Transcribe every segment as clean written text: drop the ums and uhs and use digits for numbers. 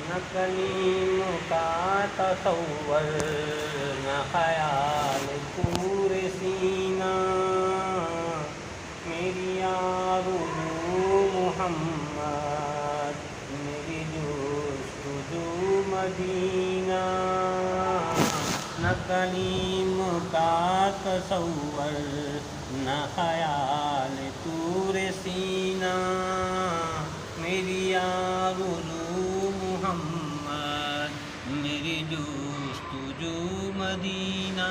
نہ کلیم کا تصور، نہ خیال پورے سینہ، میری آرزو محمد، میری جستجو مدینہ، نہ کلیم کا تصور، نہ خیال طور سینہ، میری آرزو محمد، میری جستجو مدینہ،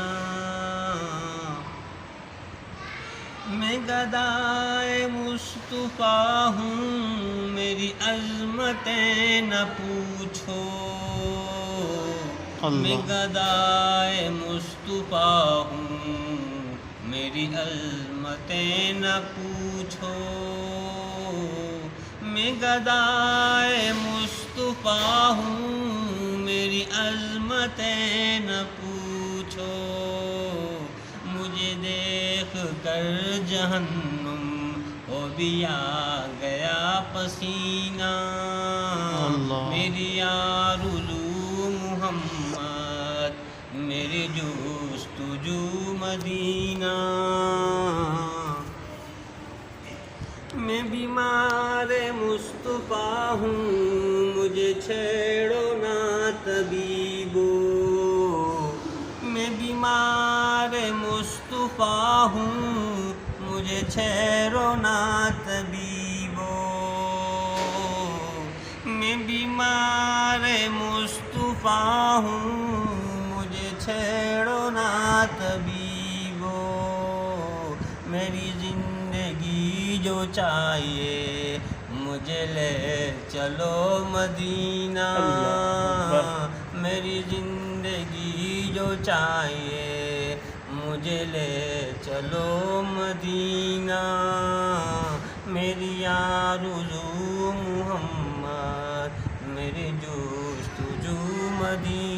میں گدائے مصطفیٰ ہوں، میری عظمتیں نہ پوچھو، میں گدائے مصطفیٰ ہوں، میری عظمتیں نہ پوچھو، میں گدائے مصطفیٰ ہوں، میری عظمتیں نہ پوچھو، مجھے دیکھ کر جہنم ہو بھی آ گیا پسینہ، میری آرزو محمد، میری جستجو مدینہ، میں بیمار مصطفیٰ ہوں، مجھے چھیڑو نہ طبیبو، میں بیمار مصطفیٰ ہوں، مجھے چھیڑو نہ طبیبو، میں بیمار مصطفیٰ ہوں، مجھے چھیڑو نہ طبیبو، میری زندگی جو چاہیے مجھے لے چلو مدینہ، میری زندگی جو چاہیے مجھے لے چلو مدینہ، میری آرزو محمد، میری جستجو مدینہ۔